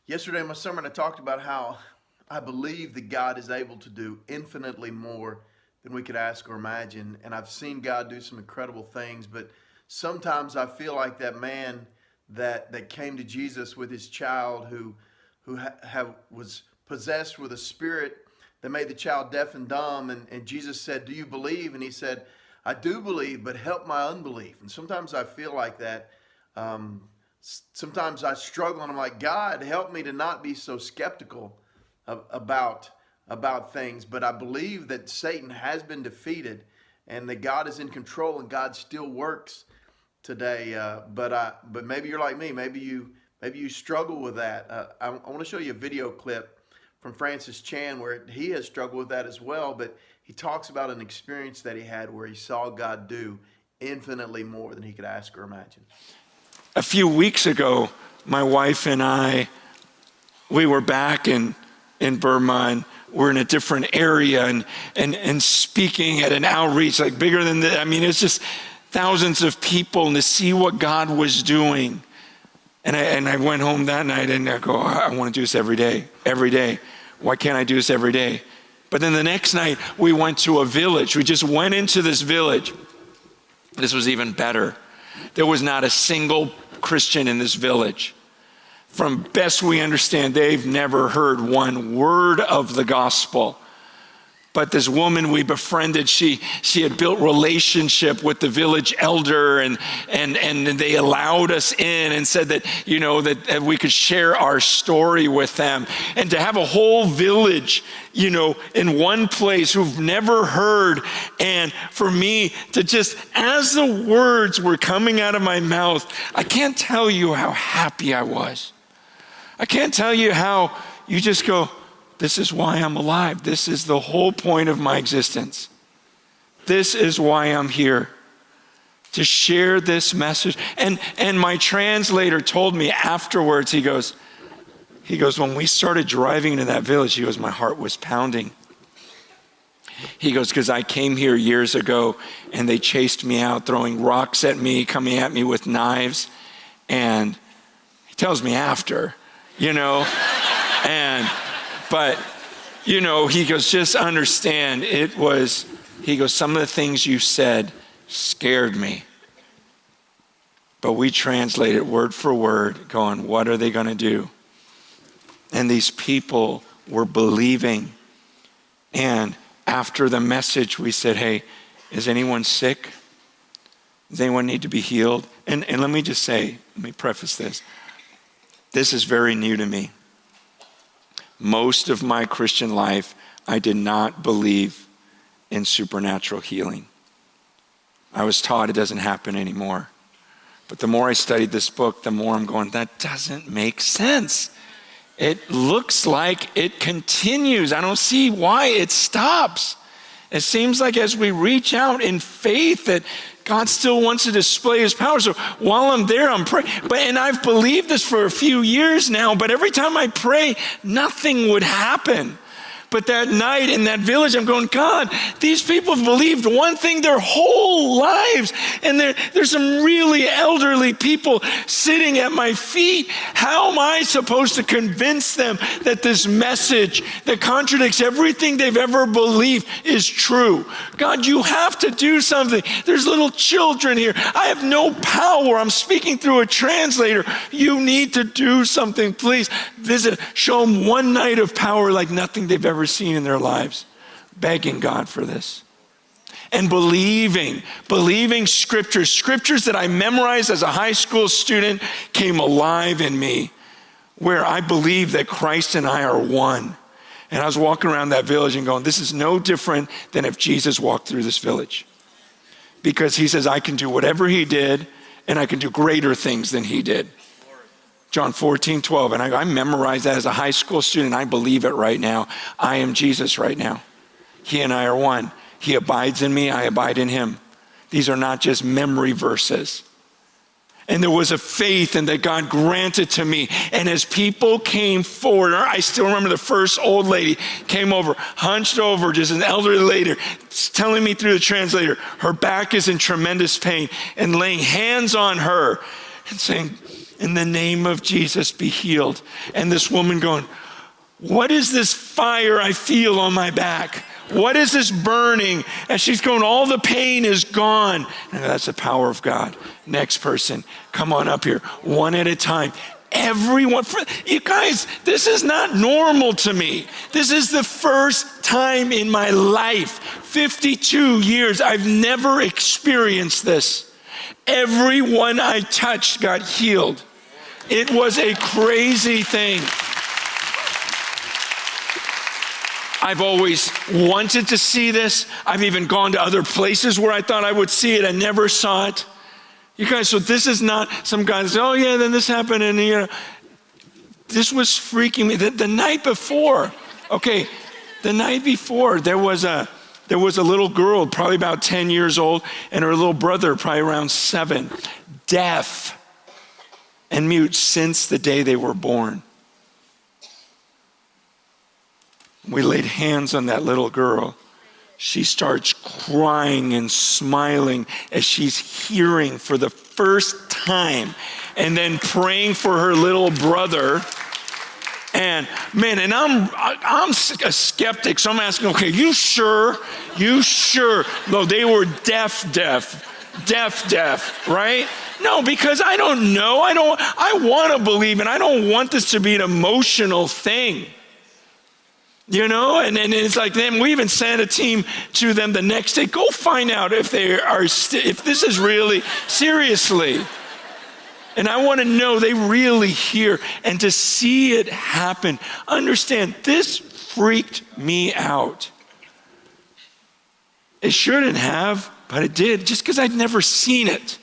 Yesterday in my sermon, I talked about how I believe that God is able to do infinitely more than we could ask or imagine. And I've seen God do some incredible things, but sometimes I feel like that man that came to Jesus with his child who was possessed with a spirit that made the child deaf and dumb. And Jesus said, "Do you believe?" And he said, "I do believe, but help my unbelief." And sometimes I feel like that. Sometimes I struggle and I'm like, God, help me to not be so skeptical about things. But I believe that Satan has been defeated and that God is in control and God still works today. But maybe you're like me. Maybe you struggle with that. I want to show you a video clip from Francis Chan where he has struggled with that as well. But he talks about an experience that he had where he saw God do infinitely more than he could ask or imagine. A few weeks ago, my wife and I, we were back in Burma, and we're in a different area and speaking at an outreach like bigger than that. I mean, it's just thousands of people, and to see what God was doing. And I went home that night and I go, I want to do this every day. Why can't I do this every day? But then the next night we went to a village. We just went into this village. This was even better. There was not a single Christian in this village. From best we understand, they've never heard one word of the gospel. But this woman we befriended, she had built relationship with the village elder and they allowed us in and said that, that we could share our story with them. And to have a whole village, in one place who've never heard. And for me to just, as the words were coming out of my mouth, I can't tell you how happy I was. I can't tell you how you just go, this is why I'm alive. This is the whole point of my existence. This is why I'm here, to share this message. And my translator told me afterwards, he goes, when we started driving into that village, he goes, my heart was pounding. He goes, because I came here years ago and they chased me out, throwing rocks at me, coming at me with knives. And he tells me after, But, he goes, just understand, he goes, some of the things you said scared me. But we translate it word for word, going, what are they going to do? And these people were believing. And after the message, we said, hey, is anyone sick? Does anyone need to be healed? And let me just say, let me preface this. This is very new to me. Most of my Christian life, I did not believe in supernatural healing. I was taught it doesn't happen anymore. But the more I studied this book, the more I'm going, that doesn't make sense. It looks like it continues. I don't see why it stops. It seems like as we reach out in faith that God still wants to display his power. So while I'm there, I'm praying. And I've believed this for a few years now, but every time I pray, nothing would happen. But that night in that village, I'm going, God, these people have believed one thing their whole lives. And there's some really elderly people sitting at my feet. How am I supposed to convince them that this message that contradicts everything they've ever believed is true? God, you have to do something. There's little children here. I have no power. I'm speaking through a translator. You need to do something. Please visit. Show them one night of power like nothing they've ever seen in their lives, begging God for this. And believing scriptures that I memorized as a high school student came alive in me, where I believe that Christ and I are one. And I was walking around that village and going, this is no different than if Jesus walked through this village. Because he says, I can do whatever he did, and I can do greater things than he did. John 14:12, and I memorized that as a high school student. I believe it right now. I am Jesus right now. He and I are one. He abides in me, I abide in him. These are not just memory verses. And there was a faith and that God granted to me. And as people came forward, I still remember the first old lady came over, hunched over, just an elderly lady, telling me through the translator, her back is in tremendous pain, and laying hands on her and saying, in the name of Jesus, be healed. And this woman going, what is this fire I feel on my back? What is this burning? And she's going, all the pain is gone. And that's the power of God. Next person, come on up here, one at a time. Everyone, you guys, this is not normal to me. This is the first time in my life, 52 years, I've never experienced this. Everyone I touched got healed. It was a crazy thing. I've always wanted to see this. I've even gone to other places where I thought I would see it. I never saw it. You guys, so this is not some guy that says, oh yeah, then this happened, and this was freaking me. The night before, there was a little girl, probably about 10 years old, and her little brother, probably around 7, deaf and mute since the day they were born. We laid hands on that little girl. She starts crying and smiling as she's hearing for the first time, and then praying for her little brother. And man, and I'm a skeptic, so I'm asking, okay, you sure? No, they were deaf, right? No, because I don't know. I want to believe, and I don't want this to be an emotional thing. And it's like, then we even sent a team to them the next day. Go find out if they are, if this is really, seriously. And I want to know they really hear, and to see it happen. Understand, this freaked me out. It shouldn't have, but it did, just because I'd never seen it.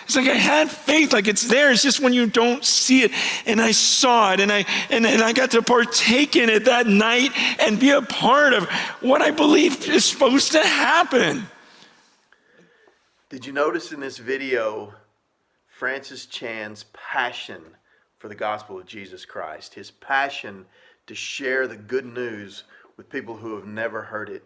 It's like I had faith, like it's there. It's just when you don't see it. And I saw it, and I got to partake in it that night and be a part of what I believe is supposed to happen. Did you notice in this video Francis Chan's passion for the gospel of Jesus Christ, his passion to share the good news with people who have never heard it?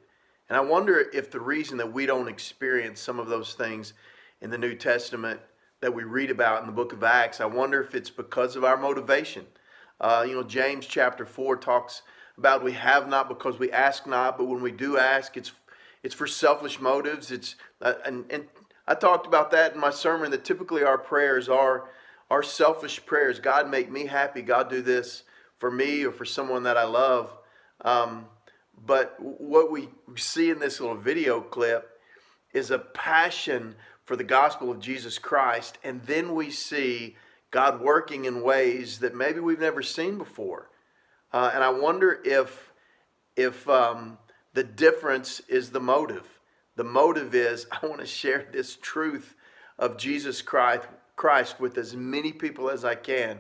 And I wonder if the reason that we don't experience some of those things in the New Testament that we read about in the book of Acts, I wonder if it's because of our motivation. James chapter 4 talks about we have not because we ask not, but when we do ask, it's for selfish motives. And I talked about that in my sermon, that typically our prayers are selfish prayers. God, make me happy. God, do this for me or for someone that I love. But what we see in this little video clip is a passion for the gospel of Jesus Christ, and then we see God working in ways that maybe we've never seen before. And I wonder if the difference is the motive. The motive is, I want to share this truth of Jesus Christ with as many people as I can,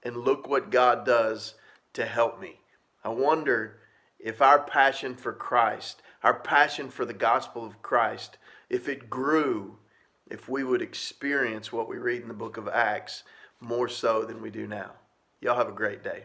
and look what God does to help me. I wonder if our passion for Christ, our passion for the gospel of Christ, if it grew, if we would experience what we read in the book of Acts more so than we do now. Y'all have a great day.